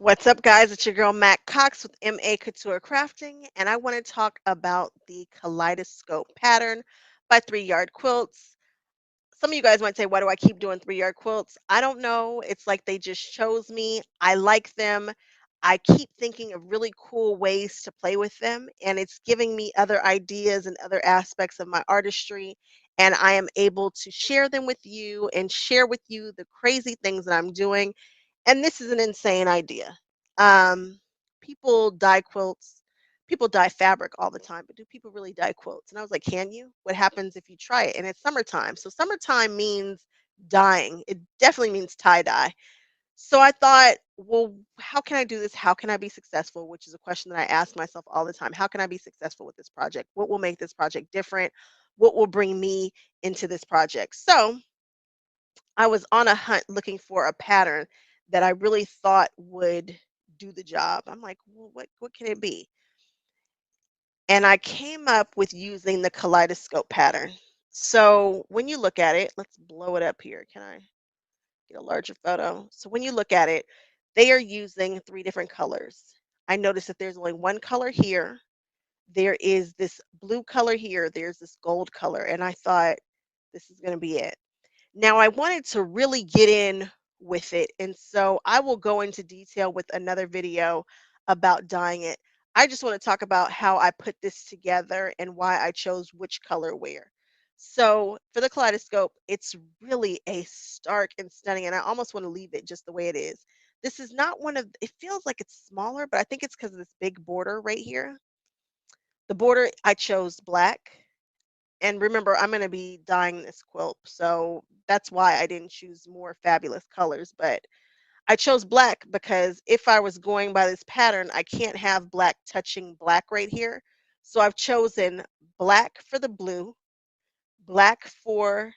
What's up, guys? It's your girl Mac Cox with MA Couture Crafting, and I want to talk about the Kaleidoscope pattern by 3 Yard Quilts. Some of you guys might say, why do I keep doing 3 Yard Quilts? I don't know. It's like they just chose me. I like them. I keep thinking of really cool ways to play with them, and it's giving me other ideas and other aspects of my artistry. And I am able to share them with you and share with you the crazy things that I'm doing, and this is an insane idea. Um, People dye quilts, people dye fabric all the time, but do people really dye quilts? And I was like, can you? What happens if you try it? And it's summertime. So summertime means dyeing. It definitely means tie dye. So I thought, well, how can I do this? How can I be successful? Which is a question that I ask myself all the time. How can I be successful with this project? What will make this project different? What will bring me into this project? So I was on a hunt looking for a pattern that I really thought would do the job. I'm like, well, what can it be? And I came up with using the kaleidoscope pattern. So when you look at it, let's blow it up here. Can I get a larger photo? So when you look at it, they are using three different colors. I noticed that there's only one color here. There is this blue color here. There's this gold color. And I thought, this is going to be it. Now, I wanted to really get in with it, and so I will go into detail with another video about dyeing it. I just want to talk about how I put this together and why I chose which color where. So, for the kaleidoscope, it's really a stark and stunning, and I almost want to leave it just the way it is. This is not one of, it feels like it's smaller, but I think it's because of this big border right here. The border, I chose black. And remember, I'm going to be dyeing this quilt, so that's why I didn't choose more fabulous colors. But I chose black because if I was going by this pattern, I can't have black touching black right here. So I've chosen black for the blue, black for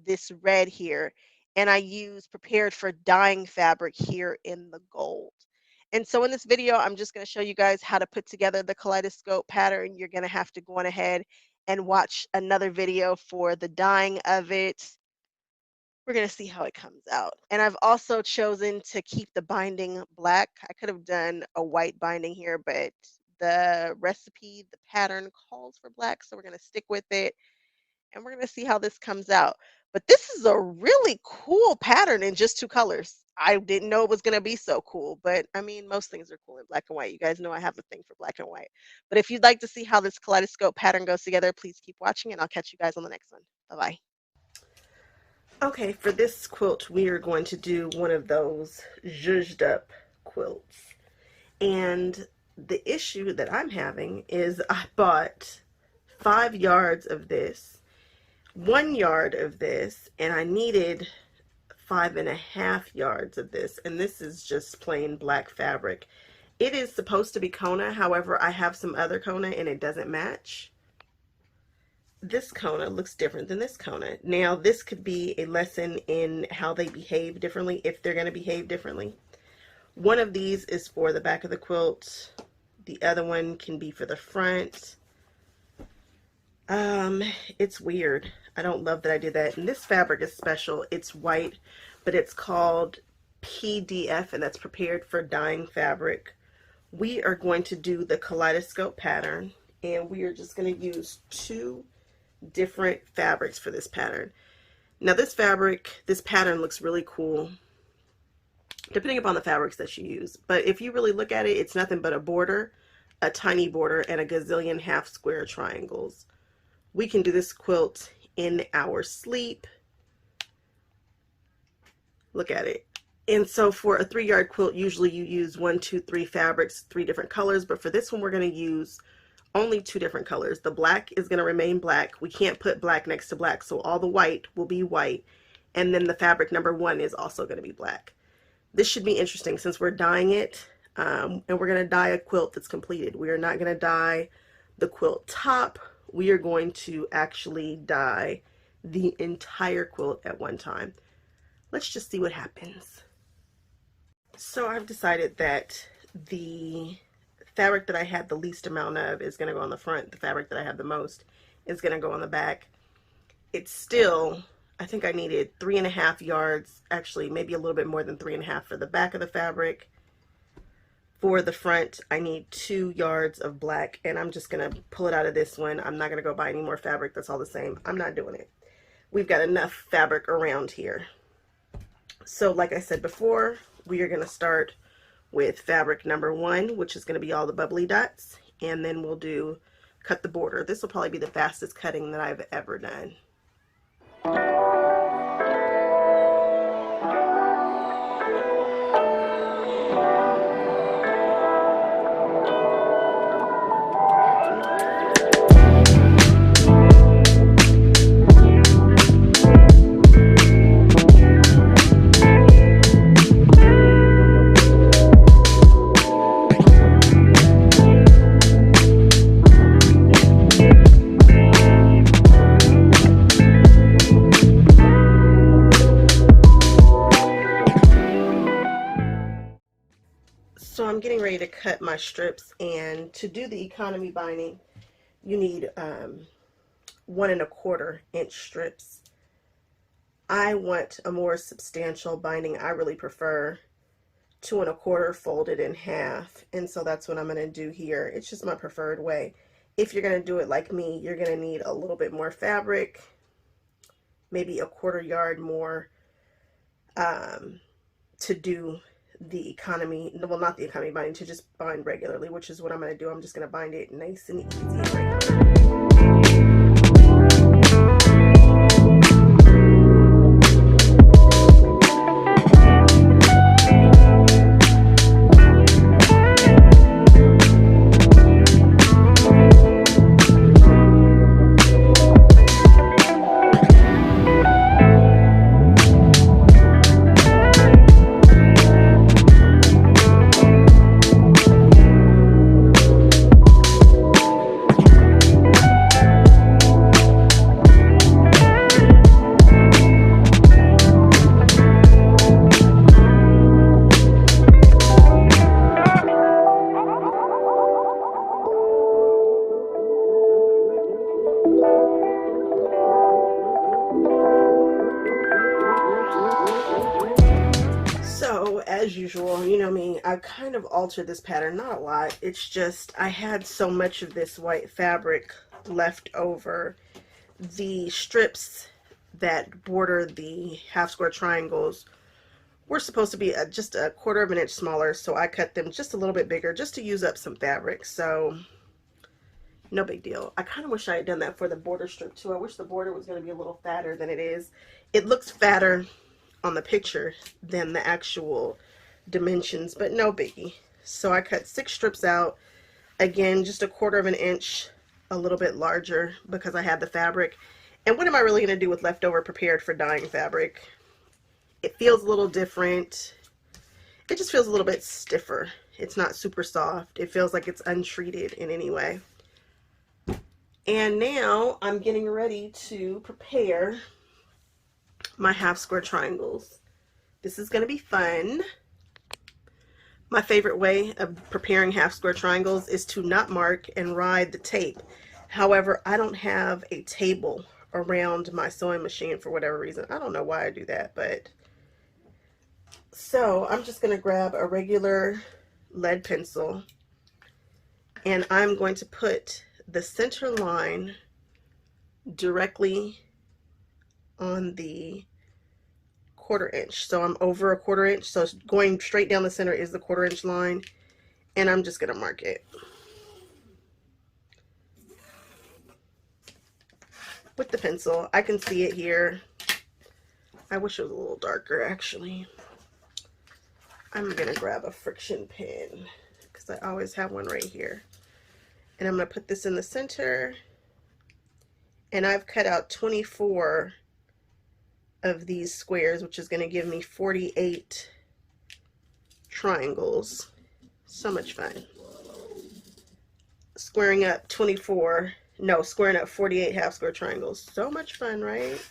this red here, and I use prepared for dyeing fabric here in the gold. And so in this video, I'm just going to show you guys how to put together the kaleidoscope pattern. You're going to have to go on ahead and watch another video for the dyeing of it. We're going to see how it comes out. And I've also chosen to keep the binding black. I could have done a white binding here, but the recipe, the pattern calls for black, so we're going to stick with it and we're going to see how this comes out. But this is a really cool pattern in just two colors. I didn't know it was going to be so cool, but I mean, most things are cool in black and white. You guys know I have a thing for black and white. But if you'd like to see how this kaleidoscope pattern goes together, please keep watching and I'll catch you guys on the next one. Bye-bye. Okay, for this quilt, we are going to do one of those zhuzhed up quilts. And the issue that I'm having is I bought 5 yards of this, 1 yard of this, and I needed 5.5 yards of this, and this is just plain black fabric. It is supposed to be Kona, however, I have some other Kona and it doesn't match. This Kona looks different than this Kona. Now, this could be a lesson in how they behave differently, if they're going to behave differently. One of these is for the back of the quilt. The other one can be for the front. It's weird. I don't love that I did that. And this fabric is special. It's white, but it's called PDF, and that's prepared for dyeing fabric. We are going to do the kaleidoscope pattern, and we are just going to use two different fabrics for this pattern. Now this fabric, this pattern looks really cool, depending upon the fabrics that you use. But if you really look at it, it's nothing but a border, a tiny border, and a gazillion half square triangles. We can do this quilt in our sleep. Look at it. And so for a 3 yard quilt, usually you use 1, 2, 3 fabrics, 3 different colors. But for this one, we're going to use only 2 different colors. The black is going to remain black. We can't put black next to black, so all the white will be white. And then the fabric number 1 is also going to be black. This should be interesting since we're dyeing it, and we're going to dye a quilt that's completed. We are not going to dye the quilt top. We are going to actually dye the entire quilt at one time. Let's just see what happens. So I've decided that the fabric that I had the least amount of is going to go on the front. The fabric that I have the most is going to go on the back. It's still, I think I needed 3.5 yards, actually maybe a little bit more than 3.5 for the back of the fabric. For the front, I need 2 yards of black, and I'm just going to pull it out of this one. I'm not going to go buy any more fabric that's all the same. I'm not doing it. We've got enough fabric around here. So like I said before, we are going to start with fabric number 1, which is going to be all the bubbly dots, and then we'll do cut the border. This will probably be the fastest cutting that I've ever done. So I'm getting ready to cut my strips, and to do the economy binding, you need 1 1/4 inch strips. I want a more substantial binding. I really prefer 2 1/4 folded in half, and so that's what I'm going to do here. It's just my preferred way. If you're going to do it like me, you're going to need a little bit more fabric, maybe 1/4 yard more to do the economy, well, not the economy binding, to just bind regularly, which is what I'm going to do. I'm just going to bind it nice and easy and regular. So as usual, you know me, I've kind of altered this pattern, not a lot. It's just I had so much of this white fabric left over. The strips that border the half square triangles were supposed to be just 1/4 inch smaller, so I cut them just a little bit bigger just to use up some fabric. So no big deal. I kind of wish I had done that for the border strip too. I wish the border was going to be a little fatter than it is. It looks fatter on the picture than the actual dimensions, but no biggie. So I cut 6 strips out, again just 1/4 inch, a little bit larger because I had the fabric. And what am I really going to do with leftover prepared for dyeing fabric? It feels a little different. It just feels a little bit stiffer. It's not super soft. It feels like it's untreated in any way. And now I'm getting ready to prepare my half square triangles. This is going to be fun. My favorite way of preparing half square triangles is to not mark and ride the tape. However, I don't have a table around my sewing machine for whatever reason. I don't know why I do that, but so I'm just going to grab a regular lead pencil, and I'm going to put the center line directly on the 1/4 inch. So I'm over 1/4 inch, so going straight down the center is the 1/4 inch line, and I'm just going to mark it with the pencil. I can see it here. I wish it was a little darker actually. I'm going to grab a friction pin because I always have one right here, and I'm going to put this in the center, and I've cut out 24 of these squares, which is going to give me 48 triangles. So much fun. Squaring up 48 half square triangles. So much fun, right?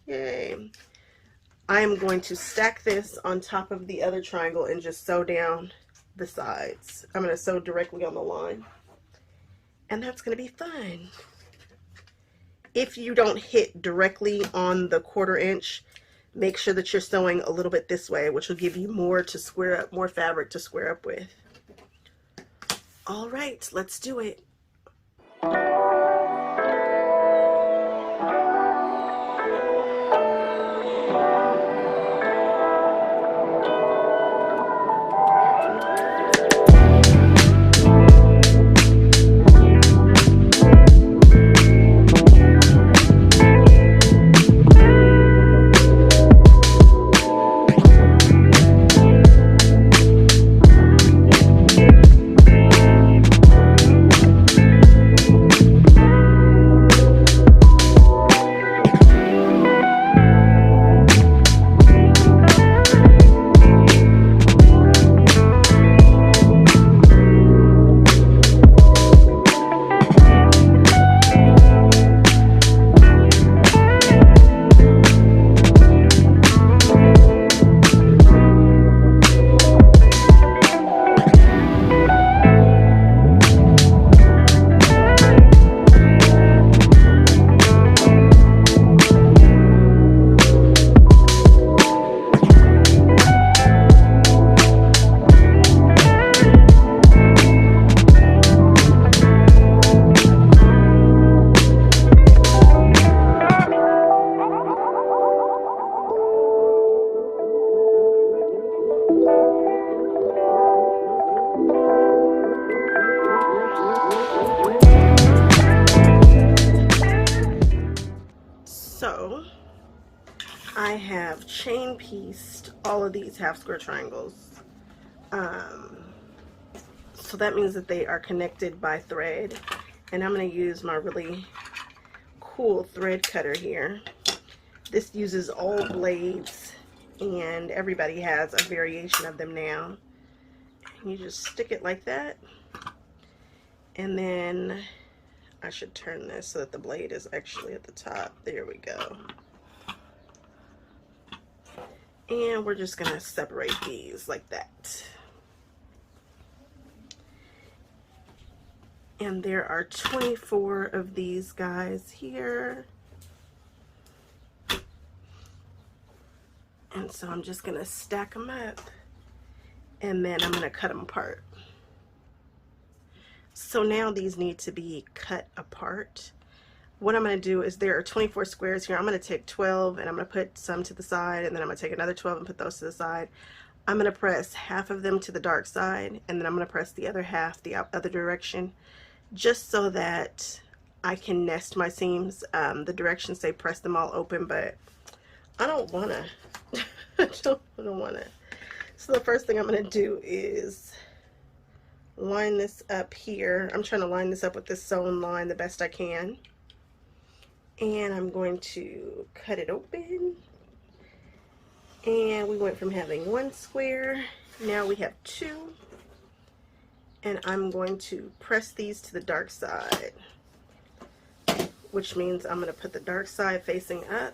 Yay. I am going to stack this on top of the other triangle and just sew down the sides. I'm going to sew directly on the line, and that's going to be fun. If you don't hit directly on the 1/4 inch, make sure that you're sewing a little bit this way, which will give you more to square up, more fabric to square up with. All right, let's do it. So I have chain pieced all of these half square triangles. So that means that they are connected by thread. And I'm going to use my really cool thread cutter here. This uses all blades, and everybody has a variation of them now. You just stick it like that, and then I should turn this so that the blade is actually at the top. There we go. And we're just going to separate these like that. And there are 24 of these guys here. And so I'm just going to stack them up, and then I'm going to cut them apart. So now these need to be cut apart. What I'm going to do is there are 24 squares here. I'm going to take 12 and I'm going to put some to the side, and then I'm going to take another 12 and put those to the side. I'm going to press half of them to the dark side, and then I'm going to press the other half the other direction, just so that I can nest my seams. The directions say press them all open, but I don't want to. I don't want to. So the first thing I'm going to do is line this up here. I'm trying to line this up with this sewn line the best I can. And I'm going to cut it open. And we went from having one square, now we have two. And I'm going to press these to the dark side, which means I'm going to put the dark side facing up.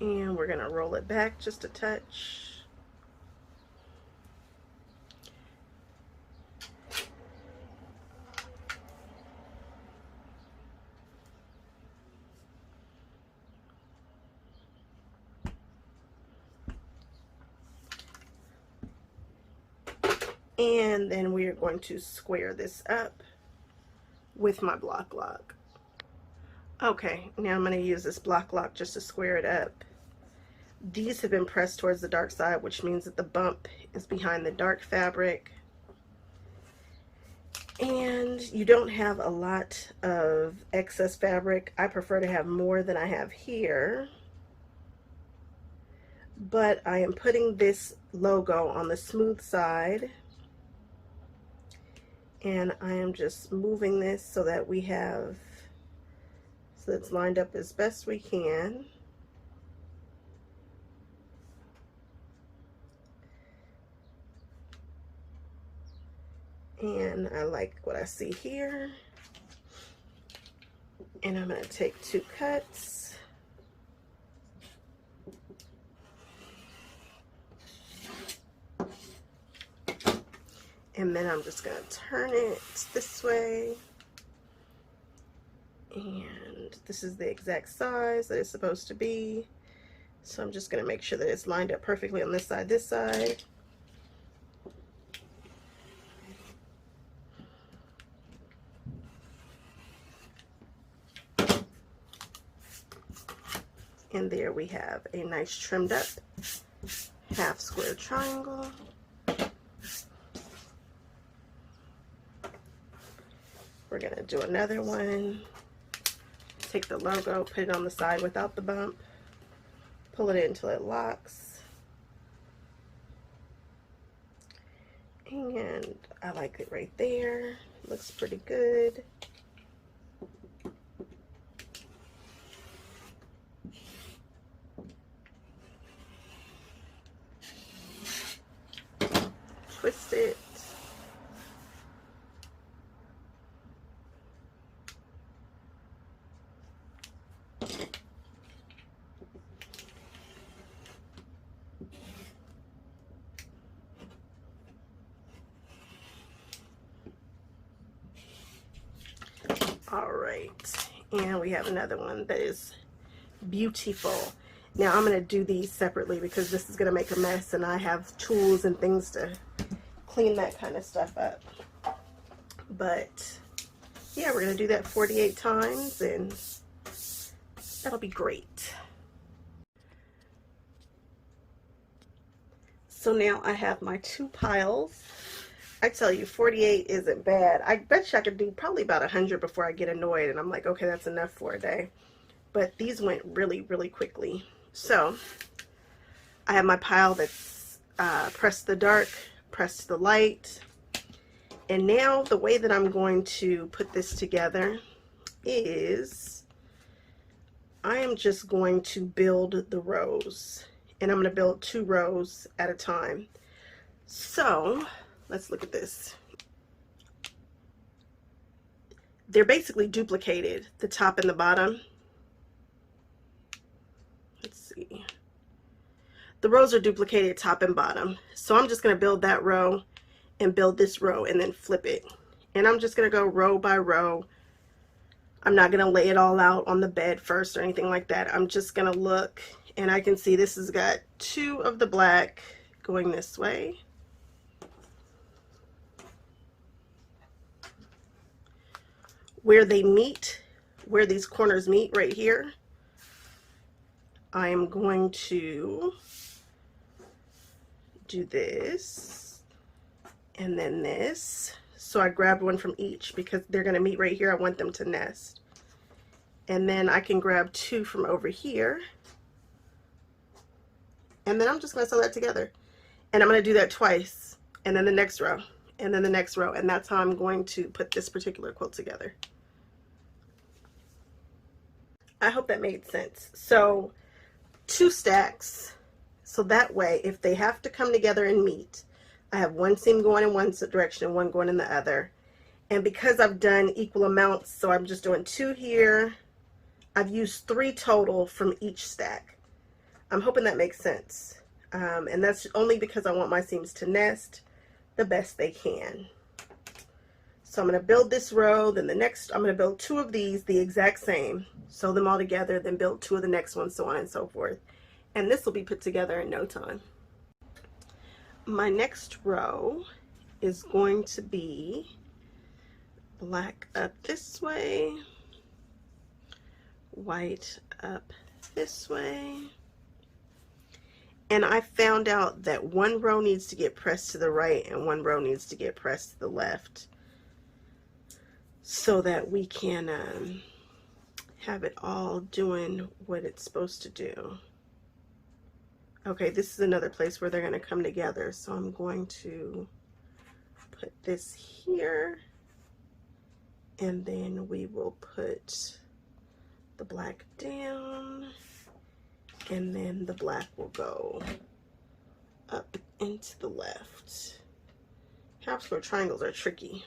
And we're going to roll it back just a touch. And then we are going to square this up with my block lock. Okay, now I'm going to use this block lock just to square it up. These have been pressed towards the dark side, which means that the bump is behind the dark fabric. And you don't have a lot of excess fabric. I prefer to have more than I have here. But I am putting this logo on the smooth side. And I am just moving this so that we have, so it's lined up as best we can. And I like what I see here. And I'm going to take 2 cuts. And then I'm just going to turn it this way. And this is the exact size that it's supposed to be. So I'm just going to make sure that it's lined up perfectly on this side, And there we have a nice trimmed up half square triangle. We're going to do another one. Take the logo, put it on the side without the bump, pull it in until it locks. And I like it right there. Looks pretty good. Twist it. All right, and we have another one that is beautiful. Now I'm going to do these separately because this is going to make a mess and I have tools and things to clean that kind of stuff up. But yeah, we're going to do that 48 times and that'll be great. So now I have my 2 piles. I tell you, 48 isn't bad. I bet you I could do probably about 100 before I get annoyed and I'm like, okay, that's enough for a day. But these went really, really quickly. So I have my pile that's pressed the dark, pressed the light. And now the way that I'm going to put this together is I am just going to build the rows. And I'm going to build 2 rows at a time. So let's look at this. They're basically duplicated, the top and the bottom. Let's see. The rows are duplicated top and bottom. So I'm just going to build that row and build this row and then flip it. And I'm just going to go row by row. I'm not going to lay it all out on the bed first or anything like that. I'm just going to look and I can see this has got 2 of the black going this way. Where they meet, where these corners meet right here, I am going to do this and then this. So I grabbed one from each because they're going to meet right here. I want them to nest. And then I can grab 2 from over here. And then I'm just going to sew that together. And I'm going to do that twice. And then the next row. And then the next row. And that's how I'm going to put this particular quilt together. I hope that made sense. So 2 stacks. So that way, if they have to come together and meet, I have one seam going in one direction and one going in the other. And because I've done equal amounts, so I'm just doing 2 here. I've used 3 total from each stack. I'm hoping that makes sense. And that's only because I want my seams to nest the best they can. So I'm going to build this row, then the next, I'm going to build 2 of these the exact same, sew them all together, then build 2 of the next one, so on and so forth. And this will be put together in no time. My next row is going to be black up this way, white up this way. And I found out that one row needs to get pressed to the right and one row needs to get pressed to the left, so that we can have it all doing what it's supposed to do. Okay, this is another place where they're going to come together. So I'm going to put this here, and then we will put the black down, and then the black will go up into the left. Half square triangles are tricky.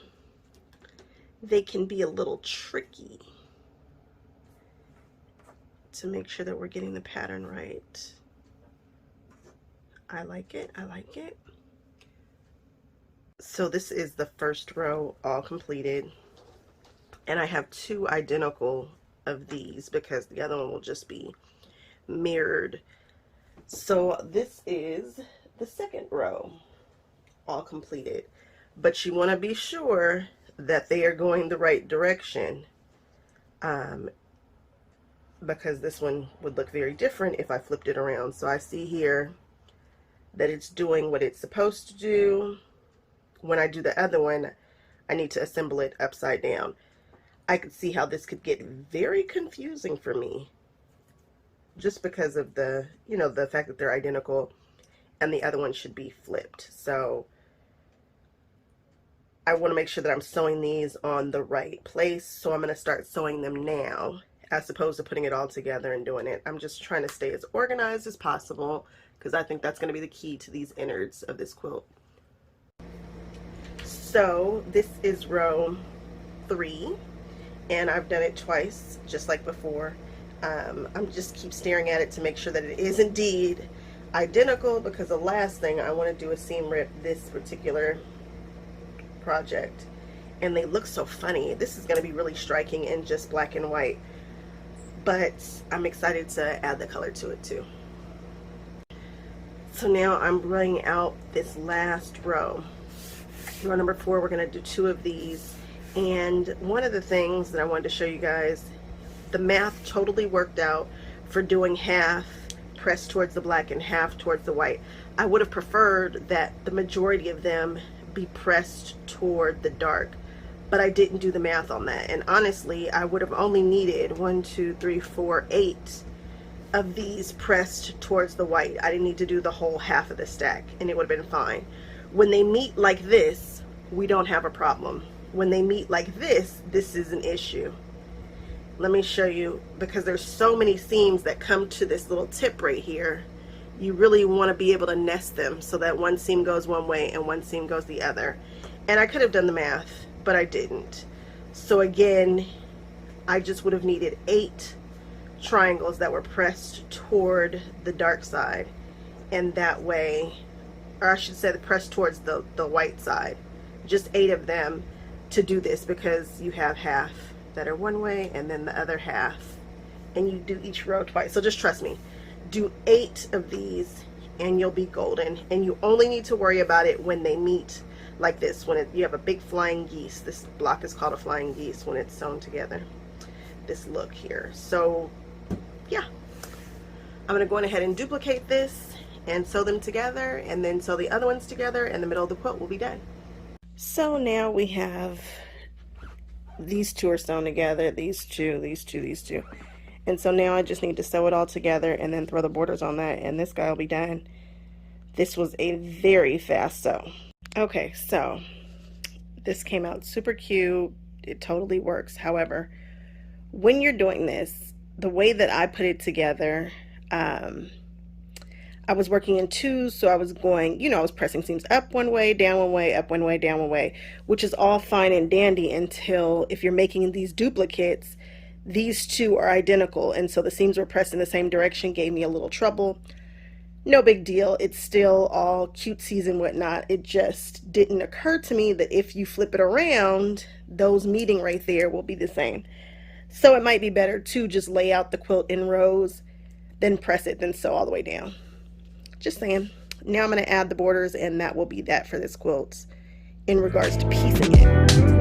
They can be a little tricky to make sure that we're getting the pattern right. I like it, I like it. So this is the first row all completed. And I have 2 identical of these because the other one will just be mirrored. So this is the second row all completed. But you want to be sure that they are going the right direction. because this one would look very different if I flipped it around. So I see here that it's doing what it's supposed to do. When I do the other one, I need to assemble it upside down. I could see how this could get very confusing for me just because of the, you know, the fact that they're identical and the other one should be flipped. So I want to make sure that I'm sewing these on the right place. So I'm going to start sewing them now as opposed to putting it all together and doing it. I'm just trying to stay as organized as possible because I think that's going to be the key to these innards of this quilt. So this is row 3 and I've done it twice just like before. I'm just keep staring at it to make sure that it is indeed identical, because the last thing I want to do is seam rip this particular project, and they look so funny. This is going to be really striking in just black and white, but I'm excited to add the color to it too. So now I'm bringing out this last row number 4. We're going to do 2 of these, and one of the things that I wanted to show you guys, the math totally worked out for doing half pressed towards the black and half towards the white. I would have preferred that the majority of them be pressed toward the dark, but I didn't do the math on that, and honestly I would have only needed 1, 2, 3, 4, 8 of these pressed towards the white. I didn't need to do the whole half of the stack, and it would have been fine. When they meet like this, we don't have a problem. When they meet like this is an issue. Let me show you, because there's so many seams that come to this little tip right here. You really want to be able to nest them so that one seam goes one way and one seam goes the other. And I could have done the math, but I didn't. So again, I just would have needed 8 triangles that were pressed toward the dark side, and that way, or I should say pressed towards the white side, just 8 of them to do this, because you have half that are one way and then the other half, and you do each row twice. So just trust me, do 8 of these and you'll be golden. And you only need to worry about it when they meet like this, when you have a big flying geese. This block is called a flying geese when it's sewn together, this look here. So yeah, I'm going to go ahead and duplicate this and sew them together, and then sew the other ones together, and the middle of the quilt will be done. So now we have these 2 are sewn together, these two, and so now I just need to sew it all together and then throw the borders on that, and this guy will be done. This was a very fast sew. Okay, so this came out super cute. It totally works. However, when you're doing this, the way that I put it together, I was working in 2s, so I was going, you know, I was pressing seams up one way, down one way, up one way, down one way, which is all fine and dandy until if you're making these duplicates, these 2 are identical, and so the seams were pressed in the same direction, gave me a little trouble. No big deal. It's still all cutesies and whatnot. It just didn't occur to me that if you flip it around, those meeting right there will be the same. So it might be better to just lay out the quilt in rows, then press it, then sew all the way down. Just saying. Now I'm going to add the borders, and that will be that for this quilt in regards to piecing it.